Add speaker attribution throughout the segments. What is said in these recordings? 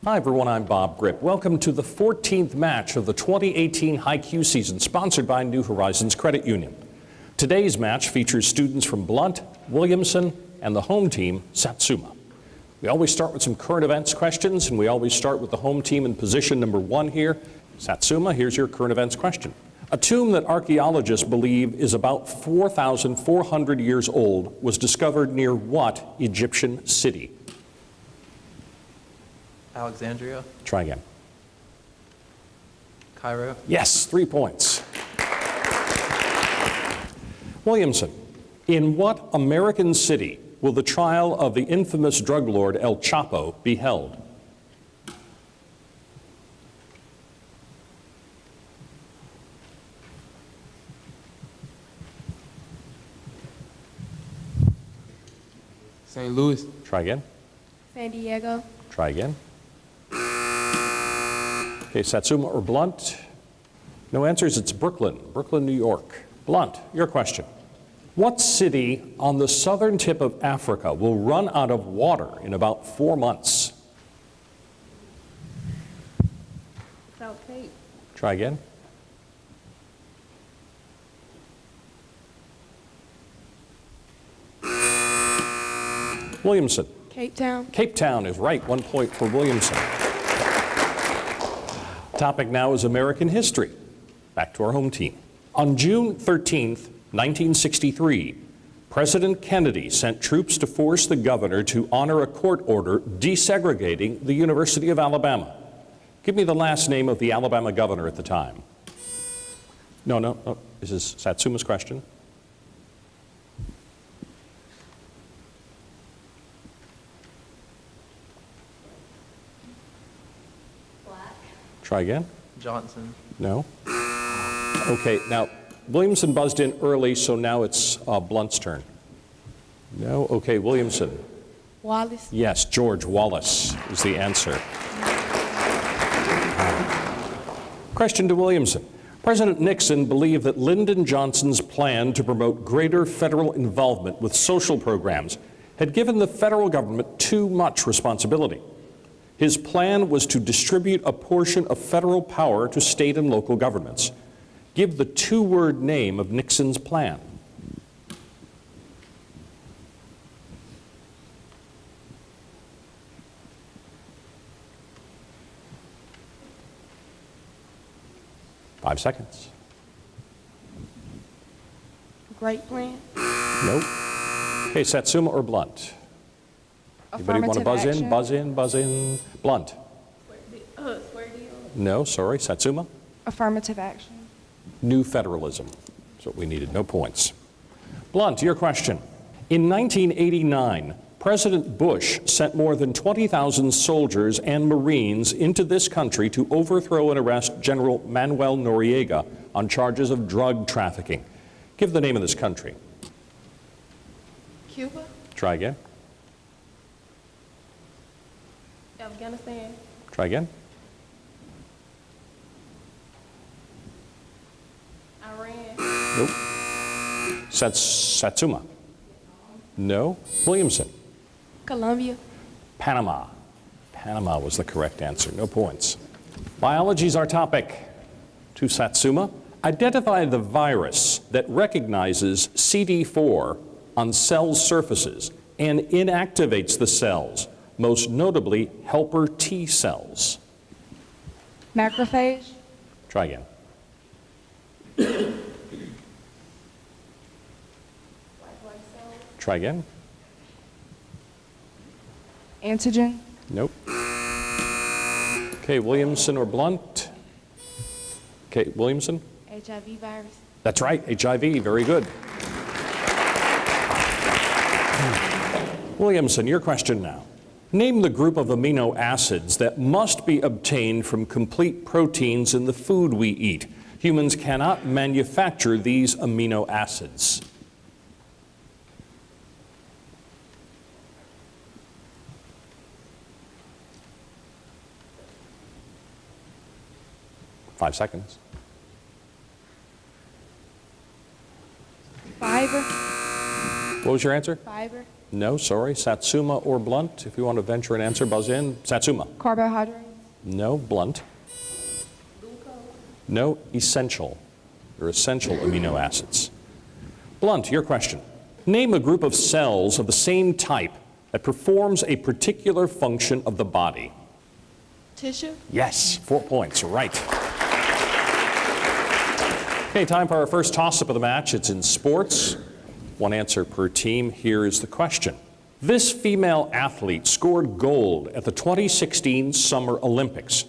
Speaker 1: Hi everyone, I'm Bob Grip. Welcome to the 14th match of the 2018 HiQ season, sponsored by New Horizons Credit Union. Today's match features students from Blount, Williamson, and the home team, Satsuma. We always start with some current events questions, and we always start with the home team in position number 1 here. Satsuma, here's your current events question. A tomb that archaeologists believe is about 4,400 years old was discovered near what Egyptian city?
Speaker 2: Alexandria.
Speaker 1: Try again.
Speaker 2: Cairo.
Speaker 1: Yes, 3 points. Williamson, in what American city will the trial of the infamous drug lord El Chapo be held?
Speaker 3: St. Louis.
Speaker 1: Try again.
Speaker 4: San Diego.
Speaker 1: Try again. Okay, Satsuma or Blount? No answers, it's Brooklyn, New York. Blount, your question. What city on the southern tip of Africa will run out of water in about 4 months?
Speaker 4: South Cape.
Speaker 1: Try again. Williamson.
Speaker 4: Cape Town.
Speaker 1: Cape Town is right, 1 point for Williamson. Topic now is American history. Back to our home team. On June 13th, 1963, President Kennedy sent troops to force the governor to honor a court order desegregating the University of Alabama. Give me the last name of the Alabama governor at the time. No, this is Satsuma's question. Try again.
Speaker 2: Johnson.
Speaker 1: No. Okay, now Williamson buzzed in early, so now it's Blount's turn. No. Okay, Williamson.
Speaker 4: Wallace.
Speaker 1: Yes, George Wallace is the answer. Question to Williamson. President Nixon believed that Lyndon Johnson's plan to promote greater federal involvement with social programs had given the federal government too much responsibility. His plan was to distribute a portion of federal power to state and local governments. Give the two-word name of Nixon's plan. Five seconds.
Speaker 4: Great plan.
Speaker 1: Nope. Okay, Satsuma or Blount? Anybody want to buzz in?
Speaker 4: Action.
Speaker 1: Buzz in, buzz in. Blount?
Speaker 4: Swear deal.
Speaker 1: No, sorry. Satsuma?
Speaker 4: Affirmative action.
Speaker 1: New federalism. That's what we needed. No points. Blount, your question. In 1989, President Bush sent more than 20,000 soldiers and Marines into this country to overthrow and arrest General Manuel Noriega on charges of drug trafficking. Give the name of this country.
Speaker 4: Cuba.
Speaker 1: Try again.
Speaker 4: Afghanistan.
Speaker 1: Try again.
Speaker 4: Iran.
Speaker 1: Nope. Satsuma. No. Williamson.
Speaker 4: Colombia.
Speaker 1: Panama. Panama was the correct answer. No points. Biology's our topic. To Satsuma. Identify the virus that recognizes CD4 on cell surfaces and inactivates the cells, most notably helper T cells.
Speaker 4: Macrophage.
Speaker 1: Try again. Try again.
Speaker 4: Antigen.
Speaker 1: Nope. Okay, Williamson or Blount? Okay, Williamson?
Speaker 4: HIV virus.
Speaker 1: That's right, HIV, very good. Williamson, your question now. Name the group of amino acids that must be obtained from complete proteins in the food we eat. Humans cannot manufacture these amino acids. Five seconds.
Speaker 4: Fiber.
Speaker 1: What was your answer?
Speaker 4: Fiber.
Speaker 1: No, sorry. Satsuma or Blount? If you want to venture an answer, buzz in. Satsuma.
Speaker 4: Carbohydrates.
Speaker 1: No, Blount.
Speaker 4: Glucose.
Speaker 1: No, essential. They're essential amino acids. Blount, your question. Name a group of cells of the same type that performs a particular function of the body.
Speaker 4: Tissue.
Speaker 1: Yes, 4 points, right. Okay, time for our first toss-up of the match. It's in sports. One answer per team. Here is the question. This female athlete scored gold at the 2016 Summer Olympics.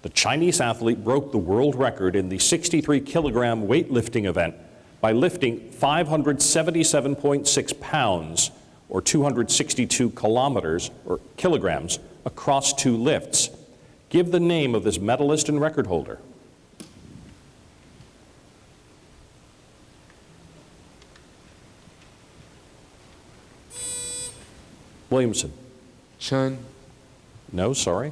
Speaker 1: The Chinese athlete broke the world record in the 63-kilogram weightlifting event by lifting 577.6 pounds, or 262 kilograms, across 2 lifts. Give the name of this medalist and record holder. Williamson.
Speaker 3: Chun.
Speaker 1: No, sorry.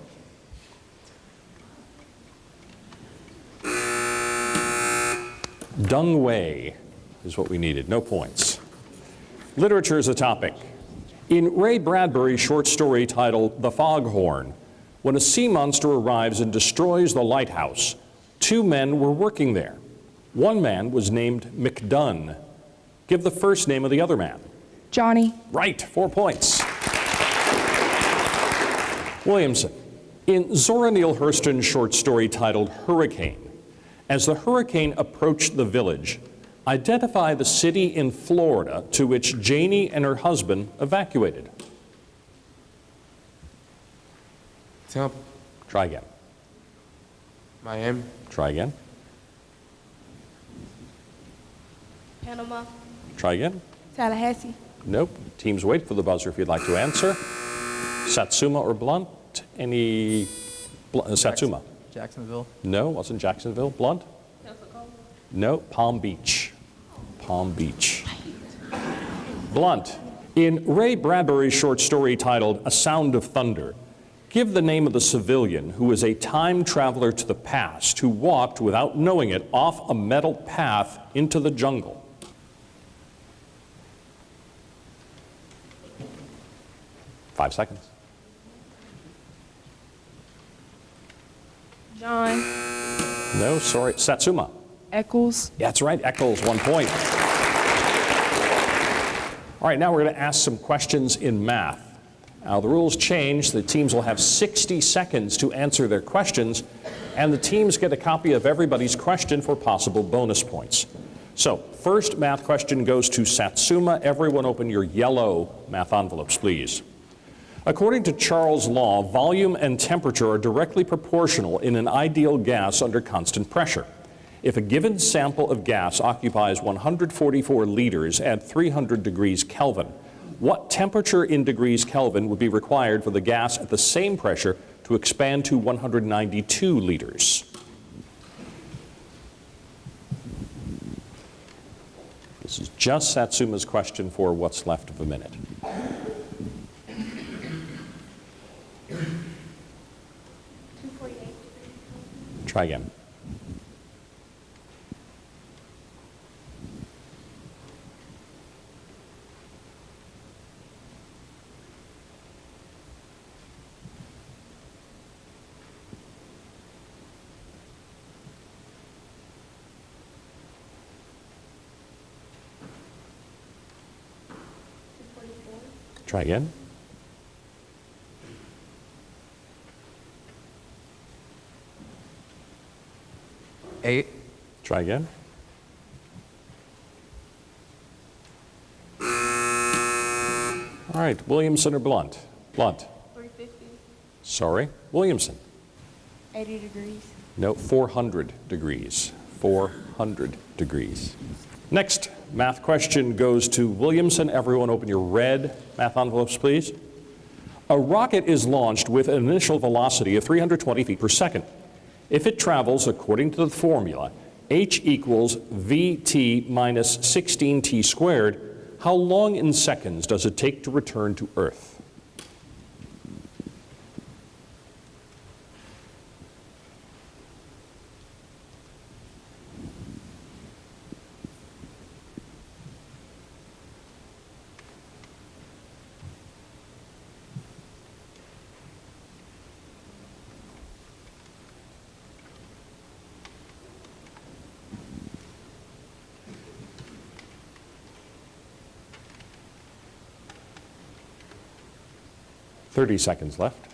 Speaker 1: Dung Wei is what we needed. No points. Literature is a topic. In Ray Bradbury's short story titled The Foghorn, when a sea monster arrives and destroys the lighthouse, 2 men were working there. One man was named McDunn. Give the first name of the other man.
Speaker 4: Johnny.
Speaker 1: Right, 4 points. Williamson. In Zora Neale Hurston's short story titled Hurricane, as the hurricane approached the village, identify the city in Florida to which Janie and her husband evacuated.
Speaker 3: Tampa.
Speaker 1: Try again.
Speaker 3: Miami.
Speaker 1: Try again.
Speaker 4: Panama.
Speaker 1: Try again.
Speaker 4: Tallahassee.
Speaker 1: Nope. Teams wait for the buzzer if you'd like to answer. Satsuma or Blount? Satsuma.
Speaker 2: Jacksonville.
Speaker 1: No, wasn't Jacksonville. Blount?
Speaker 4: Pensacola.
Speaker 1: No, Palm Beach. Palm Beach. Blount. In Ray Bradbury's short story titled A Sound of Thunder, give the name of the civilian who is a time traveler to the past who walked, without knowing it, off a metal path into the jungle. Five seconds.
Speaker 4: John.
Speaker 1: No, sorry. Satsuma.
Speaker 4: Eccles.
Speaker 1: Yeah, that's right. Eccles, 1 point. All right, now we're going to ask some questions in math. Now, the rules change. The teams will have 60 seconds to answer their questions, and the teams get a copy of everybody's question for possible bonus points. So, first math question goes to Satsuma. Everyone open your yellow math envelopes, please. According to Charles' law, volume and temperature are directly proportional in an ideal gas under constant pressure. If a given sample of gas occupies 144 liters at 300 degrees Kelvin, what temperature in degrees Kelvin would be required for the gas at the same pressure to expand to 192 liters? This is just Satsuma's question for what's left of a minute. Try again. Try again.
Speaker 2: Eight.
Speaker 1: Try again. All right, Williamson or Blount? Blount.
Speaker 4: 350.
Speaker 1: Sorry, Williamson.
Speaker 4: 80 degrees.
Speaker 1: No, 400 degrees. 400 degrees. Next math question goes to Williamson. Everyone open your red math envelopes, please. A rocket is launched with an initial velocity of 320 feet per second. If it travels according to the formula, h equals vt minus 16t squared, how long in seconds does it take to return to Earth? 30 seconds left.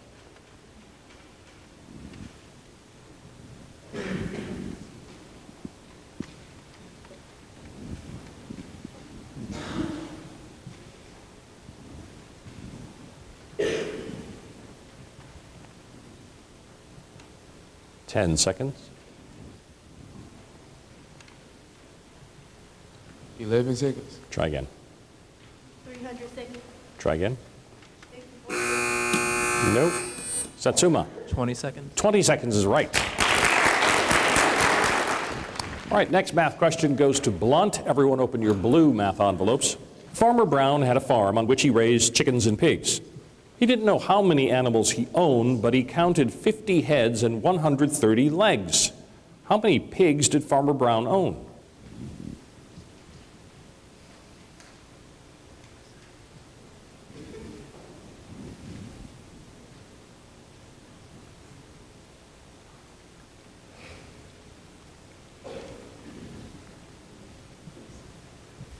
Speaker 1: Ten seconds.
Speaker 3: 11 seconds.
Speaker 1: Try again.
Speaker 4: 300 seconds.
Speaker 1: Try again. Nope. Satsuma.
Speaker 2: 20 seconds.
Speaker 1: 20 seconds is right. All right, next math question goes to Blount. Everyone open your blue math envelopes. Farmer Brown had a farm on which he raised chickens and pigs. He didn't know how many animals he owned, but he counted 50 heads and 130 legs. How many pigs did Farmer Brown own?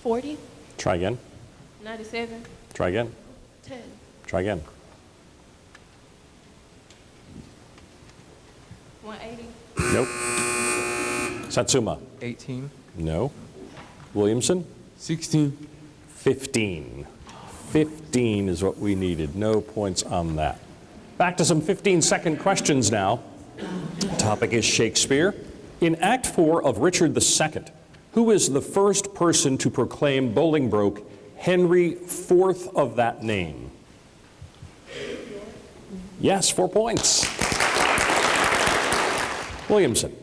Speaker 4: $40,
Speaker 1: Try again.
Speaker 4: $97,
Speaker 1: Try again.
Speaker 4: $10,
Speaker 1: Try again.
Speaker 4: $180,
Speaker 1: Nope. Satsuma.
Speaker 2: 18.
Speaker 1: No. Williamson.
Speaker 3: 16.
Speaker 1: 15. 15 is what we needed. No points on that. Back to some 15-second questions now. Topic is Shakespeare. In Act 4 of Richard II, who is the first person to proclaim Bolingbroke Henry IV of that name? Yes, 4 points. Williamson.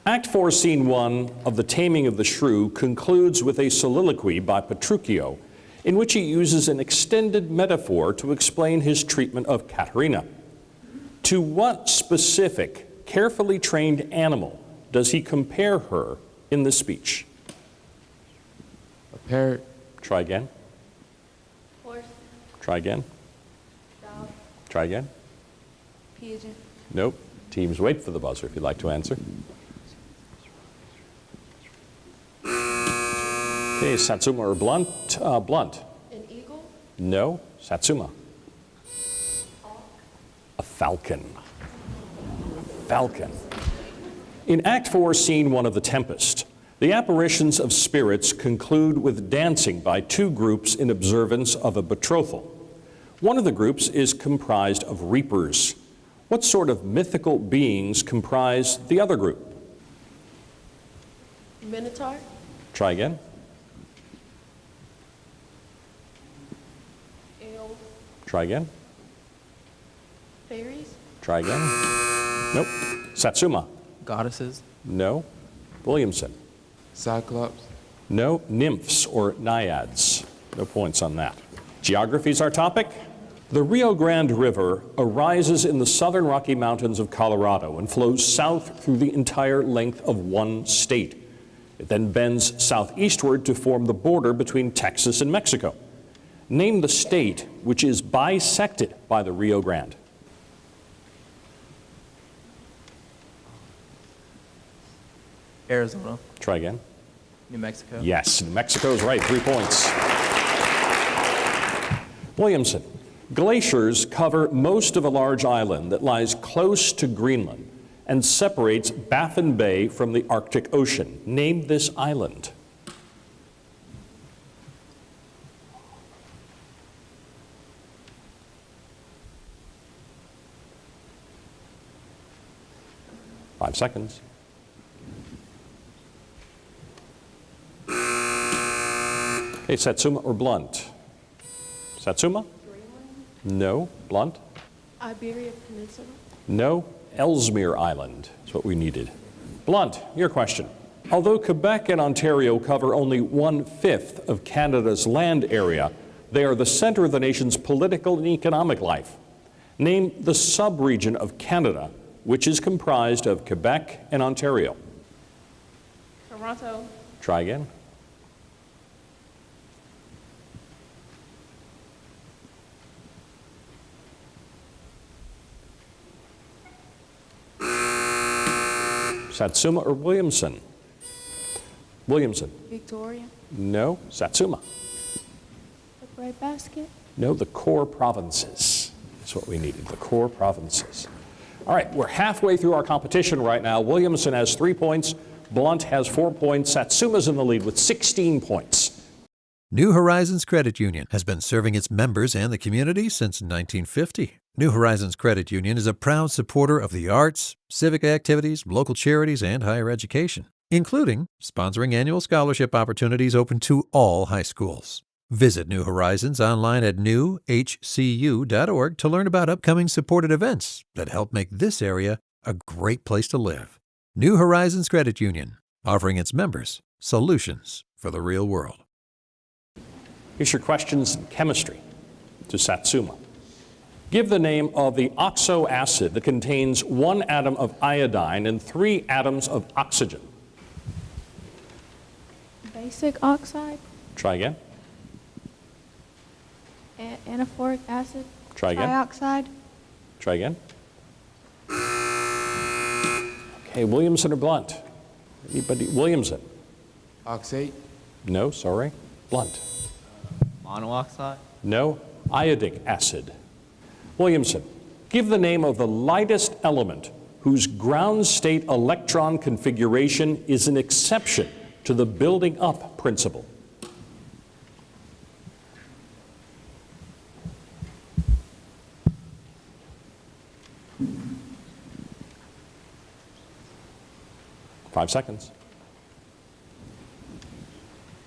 Speaker 1: Act 4, Scene 1 of The Taming of the Shrew concludes with a soliloquy by Petruchio in which he uses an extended metaphor to explain his treatment of Caterina. To what specific, carefully trained animal does he compare her in the speech?
Speaker 3: A parrot.
Speaker 1: Try again.
Speaker 4: horse,
Speaker 1: Try again.
Speaker 4: dog,
Speaker 1: Try again.
Speaker 4: pigeon,
Speaker 1: Nope. Teams wait for the buzzer if you'd like to answer. Okay, Satsuma or Blount? Blount.
Speaker 4: an eagle,
Speaker 1: No. Satsuma. A falcon. Falcon. In Act 4, Scene 1 of The Tempest, the apparitions of spirits conclude with dancing by two groups in observance of a betrothal. One of the groups is comprised of reapers. What sort of mythical beings comprise the other group?
Speaker 4: minotaur,
Speaker 1: Try again.
Speaker 4: elves,
Speaker 1: Try again.
Speaker 4: fairies,
Speaker 1: Try again. Nope. Satsuma.
Speaker 2: Goddesses.
Speaker 1: No. Williamson.
Speaker 3: Cyclops.
Speaker 1: No. Nymphs or naiads. No points on that. Geography is our topic. The Rio Grande River arises in the southern Rocky Mountains of Colorado and flows south through the entire length of one state. It then bends southeastward to form the border between Texas and Mexico. Name the state which is bisected by the Rio Grande.
Speaker 2: Arizona.
Speaker 1: Try again.
Speaker 2: New Mexico.
Speaker 1: Yes, New Mexico's right, 3 points. Williamson. Glaciers cover most of a large island that lies close to Greenland and separates Baffin Bay from the Arctic Ocean. Name this island. Five seconds. Hey, Satsuma or Blount? Satsuma? No. Blount?
Speaker 4: Iberia Peninsula,
Speaker 1: No. Ellesmere Island is what we needed. Blount, your question. Although Quebec and Ontario cover only 1/5 of Canada's land area, they are the center of the nation's political and economic life. Name the sub-region of Canada which is comprised of Quebec and Ontario.
Speaker 4: Toronto,
Speaker 1: Try again. Satsuma or Williamson? Williamson.
Speaker 4: Victoria,
Speaker 1: No. Satsuma.
Speaker 4: the bread basket,
Speaker 1: No, the core provinces is That's what we needed, the core provinces. All right, we're halfway through our competition right now. Williamson has 3 points. Blount has 4 points. Satsuma's in the lead with 16 points.
Speaker 5: New Horizons Credit Union has been serving its members and the community since 1950. New Horizons Credit Union is a proud supporter of the arts, civic activities, local charities, and higher education, including sponsoring annual scholarship opportunities open to all high schools. Visit New Horizons online at newhcu.org to learn about upcoming supported events that help make this area a great place to live. New Horizons Credit Union, offering its members solutions for the real world.
Speaker 1: Here's your questions in chemistry to Satsuma. Give the name of the oxo acid that contains 1 atom of iodine and 3 atoms of oxygen.
Speaker 4: Basic oxide,
Speaker 1: Try again.
Speaker 4: anaphoric acid,
Speaker 1: Try again.
Speaker 4: trioxide,
Speaker 1: Try again. Okay, Williamson or Blount? Anybody? Williamson?
Speaker 3: Oxate.
Speaker 1: No, sorry. Blount?
Speaker 2: Monoxide.
Speaker 1: No. Iodic acid. Williamson, give the name of the lightest element whose ground state electron configuration is an exception to the building up principle. Five seconds.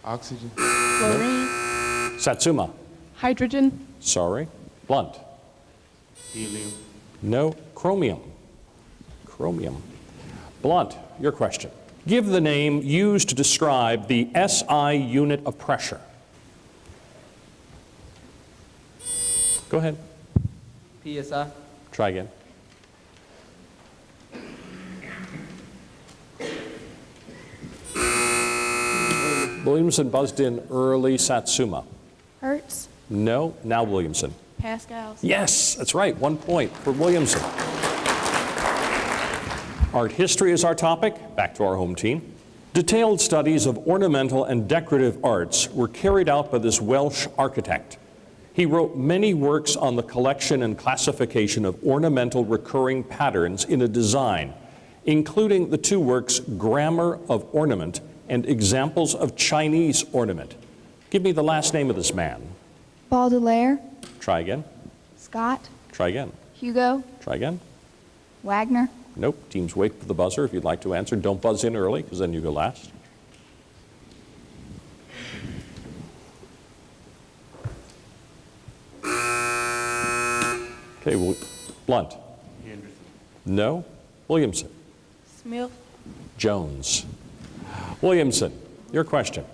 Speaker 3: Oxygen.
Speaker 4: fluorine,
Speaker 1: Satsuma.
Speaker 4: hydrogen,
Speaker 1: Sorry. Blount.
Speaker 3: Helium.
Speaker 1: No. Chromium. Chromium. Blount, your question. Give the name used to describe the SI unit of pressure. Go ahead.
Speaker 2: PSI.
Speaker 1: Try again. Williamson buzzed in early. Satsuma.
Speaker 4: hertz,
Speaker 1: No. Now Williamson.
Speaker 4: pascals.
Speaker 1: Yes, that's right. 1 point for Williamson. Art history is our topic. Back to our home team. Detailed studies of ornamental and decorative arts were carried out by this Welsh architect. He wrote many works on the collection and classification of ornamental recurring patterns in a design, including the 2 works Grammar of Ornament and Examples of Chinese Ornament. Give me the last name of this man.
Speaker 6: Baudelaire,
Speaker 1: Try again.
Speaker 6: Scott,
Speaker 1: Try again.
Speaker 6: Hugo,
Speaker 1: Try again.
Speaker 6: Wagner,
Speaker 1: Nope. Teams wait for the buzzer if you'd like to answer. Don't buzz in early because then you go last. Okay, well, Blount.
Speaker 3: Anderson.
Speaker 1: No. Williamson.
Speaker 4: Smith,
Speaker 1: Jones. Williamson, your question.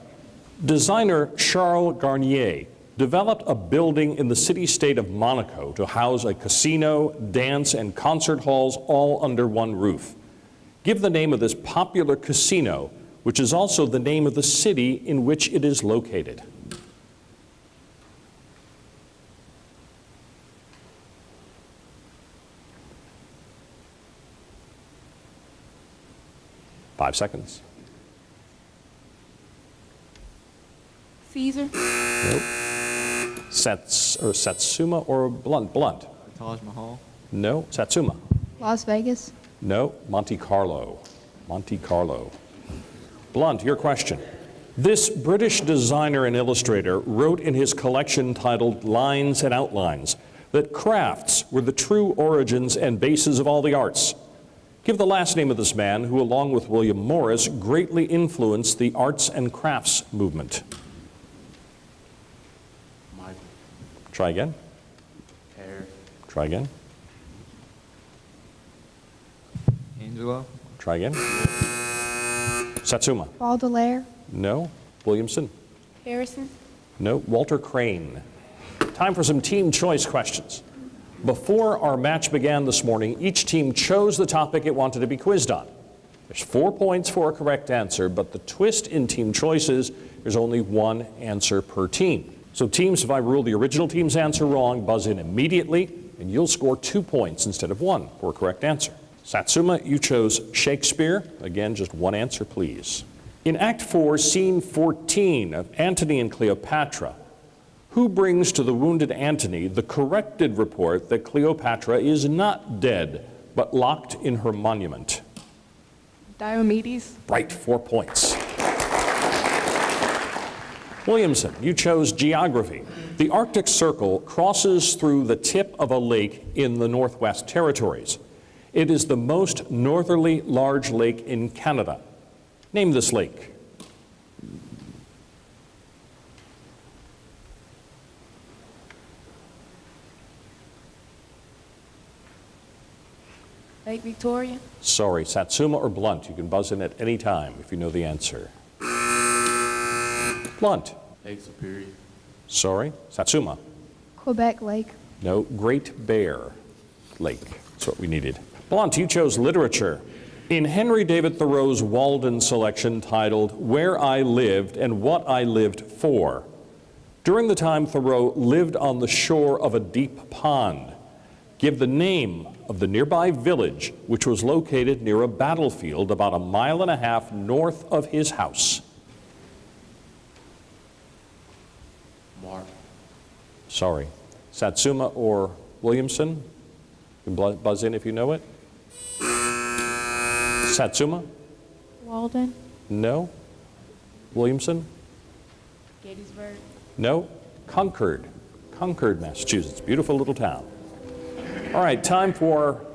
Speaker 1: Designer Charles Garnier developed a building in the city-state of Monaco to house a casino, dance, and concert halls all under one roof. Give the name of this popular casino, which is also the name of the city in which it is located. Five seconds.
Speaker 4: Caesar,
Speaker 1: Nope. Satsuma or Blount? Blount.
Speaker 2: Taj Mahal.
Speaker 1: No. Satsuma.
Speaker 6: Las Vegas,
Speaker 1: No. Monte Carlo. Monte Carlo. Blount, your question. This British designer and illustrator wrote in his collection titled Lines and Outlines that crafts were the true origins and bases of all the arts. Give the last name of this man who, along with William Morris, greatly influenced the arts and crafts movement.
Speaker 3: Michael.
Speaker 1: Try again.
Speaker 3: Harris.
Speaker 1: Try again.
Speaker 2: Angelo.
Speaker 1: Try again. Satsuma.
Speaker 6: Baudelaire,
Speaker 1: No. Williamson.
Speaker 4: Harrison,
Speaker 1: No. Walter Crane. Time for some team choice questions. Before our match began this morning, each team chose the topic it wanted to be quizzed on. There's 4 points for a correct answer, but the twist in team choices, there's only 1 answer per team. So teams, if I rule the original team's answer wrong, buzz in immediately, and you'll score 2 points instead of 1 for a correct answer. Satsuma, you chose Shakespeare. Again, just 1 answer, please. In Act 4, Scene 14 of Antony and Cleopatra, Who brings to the wounded Antony the corrected report that Cleopatra is not dead, but locked in her monument?
Speaker 7: Diomedes.
Speaker 1: Right, 4 points. Williamson, you chose geography. The Arctic Circle crosses through the tip of a lake in the Northwest Territories. It is the most northerly large lake in Canada. Name this lake.
Speaker 4: Lake Victoria.
Speaker 1: Sorry, Satsuma or Blount. You can buzz in at any time if you know the answer. Blount.
Speaker 3: Lake Superior.
Speaker 1: Sorry, Satsuma.
Speaker 6: Quebec Lake.
Speaker 1: No, Great Bear Lake. That's what we needed. Blount, you chose literature. In Henry David Thoreau's Walden selection titled Where I Lived and What I Lived For, during the time Thoreau lived on the shore of a deep pond, give the name of the nearby village which was located near a battlefield about 1.5 miles north of his house.
Speaker 3: Mark.
Speaker 1: Sorry. Satsuma or Williamson? You can buzz in if you know it. Satsuma?
Speaker 4: Walden.
Speaker 1: No. Williamson?
Speaker 4: Gettysburg.
Speaker 1: No. Concord. Concord, Massachusetts. Beautiful little town. All right, time for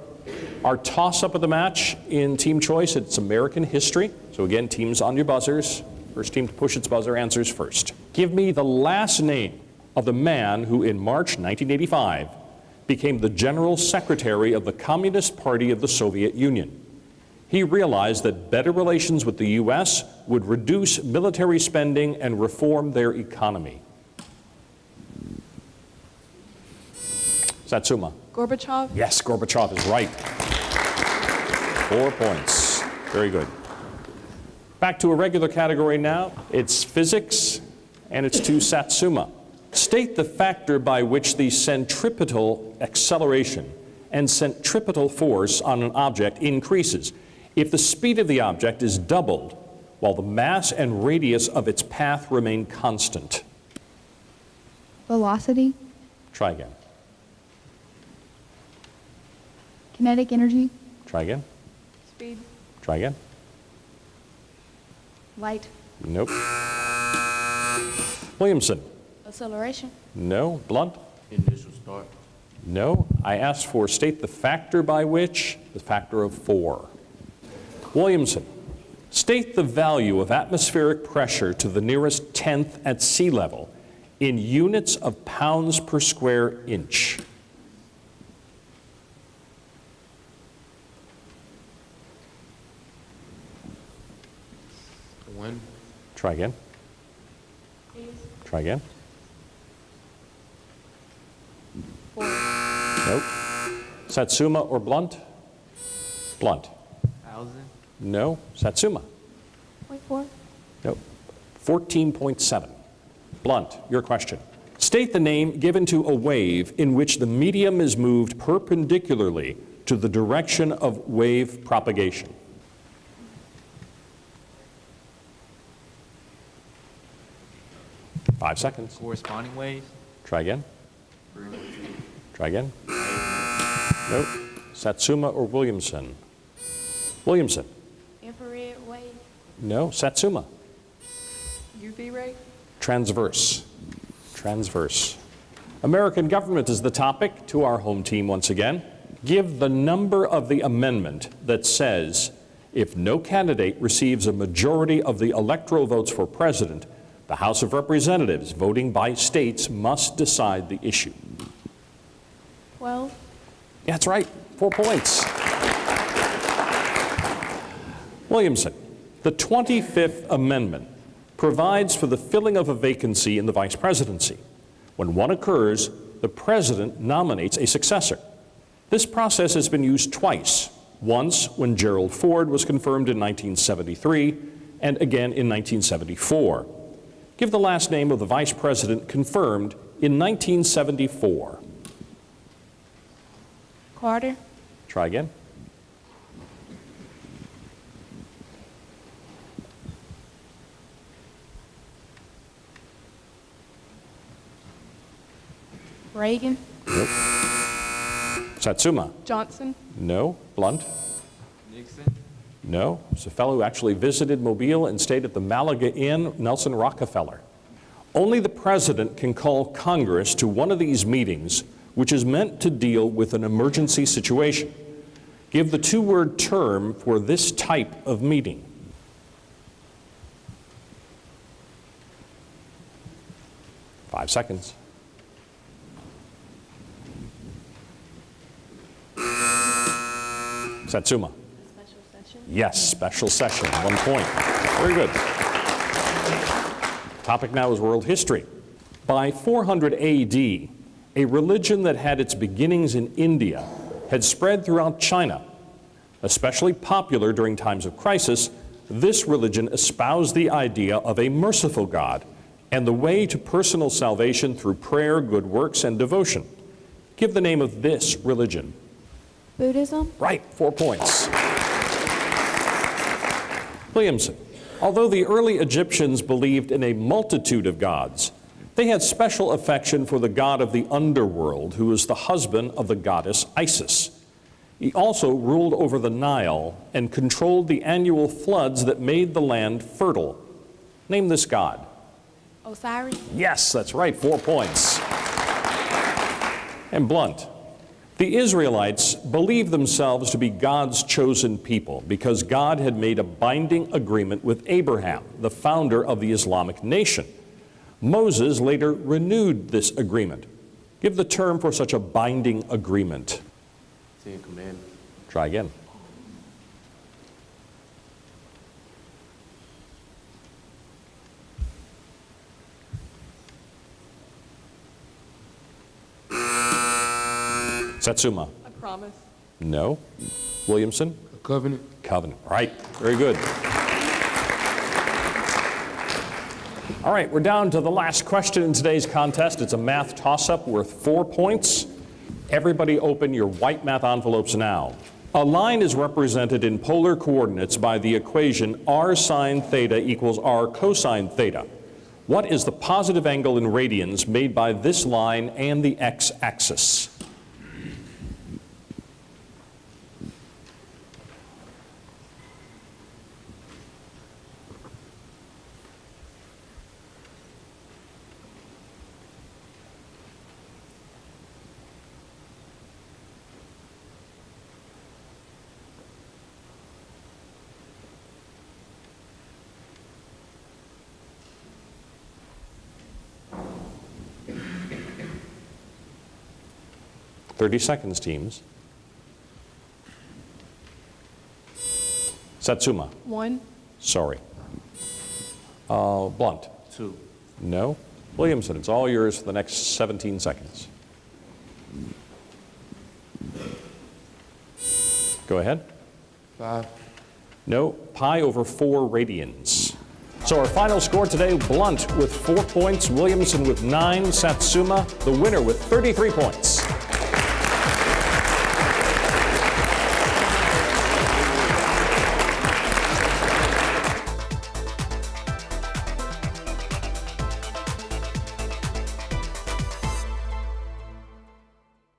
Speaker 1: our toss-up of the match in team choice. It's American history. So again, teams on your buzzers. First team to push its buzzer answers first. Give me the last name of the man who in March 1985 became the General Secretary of the Communist Party of the Soviet Union. He realized that better relations with the U.S. would reduce military spending and reform their economy. Satsuma.
Speaker 7: Gorbachev.
Speaker 1: Yes, Gorbachev is right. 4 points. Very good. Back to a regular category now. It's physics, and it's to Satsuma. State the factor by which the centripetal acceleration and centripetal force on an object increases if the speed of the object is doubled while the mass and radius of its path remain constant.
Speaker 6: Velocity.
Speaker 1: Try again.
Speaker 6: Kinetic energy.
Speaker 1: Try again.
Speaker 7: Speed.
Speaker 1: Try again.
Speaker 6: Light.
Speaker 1: Nope. Williamson.
Speaker 4: Acceleration.
Speaker 1: No. Blount.
Speaker 3: Initial start.
Speaker 1: No. I asked for state the factor by which, the factor of 4. Williamson. State the value of atmospheric pressure to the nearest tenth at sea level in units of pounds per square inch.
Speaker 3: Wind.
Speaker 1: Try again. Try again.
Speaker 4: 4.
Speaker 1: Nope. Satsuma or Blount? Blount.
Speaker 2: 1,000.
Speaker 1: No. Satsuma.
Speaker 4: 0.4.
Speaker 1: Nope. 14.7. Blount, your question. State the name given to a wave in which the medium is moved perpendicularly to the direction of wave propagation. Five seconds.
Speaker 2: Corresponding waves.
Speaker 1: Try again. Try again. Nope. Satsuma or Williamson? Williamson.
Speaker 4: Infrared wave.
Speaker 1: No. Satsuma.
Speaker 7: UV ray.
Speaker 1: Transverse. Transverse. American government is the topic. To our home team once again. Give the number of the amendment that says if no candidate receives a majority of the electoral votes for president, the House of Representatives, voting by states, must decide the issue.
Speaker 4: 12.
Speaker 1: Yeah, that's right. 4 points. Williamson, the 25th Amendment provides for the filling of a vacancy in the vice presidency. When one occurs, the president nominates a successor. This process has been used twice, once when Gerald Ford was confirmed in 1973 and again in 1974. Give the last name of the vice president confirmed in 1974.
Speaker 4: Carter.
Speaker 1: Try again.
Speaker 4: Reagan.
Speaker 1: Satsuma?
Speaker 7: Johnson.
Speaker 1: No. Blount?
Speaker 2: Nixon.
Speaker 1: No. It's a fellow who actually visited Mobile and stayed at the Malaga Inn, Nelson Rockefeller. Only the president can call Congress to one of these meetings, which is meant to deal with an emergency situation. Give the two-word term for this type of meeting. Five seconds. Satsuma?
Speaker 4: Special session.
Speaker 1: Yes, special session, 1 point. Very good. Topic now is world history. By 400 AD, a religion that had its beginnings in India had spread throughout China. Especially popular during times of crisis, this religion espoused the idea of a merciful God and the way to personal salvation through prayer, good works, and devotion. Give the name of this religion.
Speaker 4: Buddhism.
Speaker 1: Right, 4 points. Williamson. Although the early Egyptians believed in a multitude of gods, they had special affection for the god of the underworld, who was the husband of the goddess Isis. He also ruled over the Nile and controlled the annual floods that made the land fertile. Name this god.
Speaker 4: Osiris.
Speaker 1: Yes, that's right, 4 points. And Blount. The Israelites believed themselves to be God's chosen people because God had made a binding agreement with Abraham, the founder of the Islamic nation. Moses later renewed this agreement. Give the term for such a binding agreement.
Speaker 3: Ten Commandments.
Speaker 1: Try again. Satsuma?
Speaker 7: I promise.
Speaker 1: No. Williamson?
Speaker 3: A covenant.
Speaker 1: Covenant. Right. Very good. All right, we're down to the last question in today's contest. It's a math toss-up worth 4 points. Everybody open your white math envelopes now. A line is represented in polar coordinates by the equation r sine theta equals r cosine theta. What is the positive angle in radians made by this line and the x-axis? Thirty seconds, teams. Satsuma?
Speaker 7: 1.
Speaker 1: Sorry. Blount?
Speaker 3: 2.
Speaker 1: No. Williamson, it's all yours for the next 17 seconds. Go ahead.
Speaker 3: 5.
Speaker 1: No. Pi over 4 radians. So our final score today, Blount with 4 points, Williamson with 9, Satsuma, the winner with 33 points.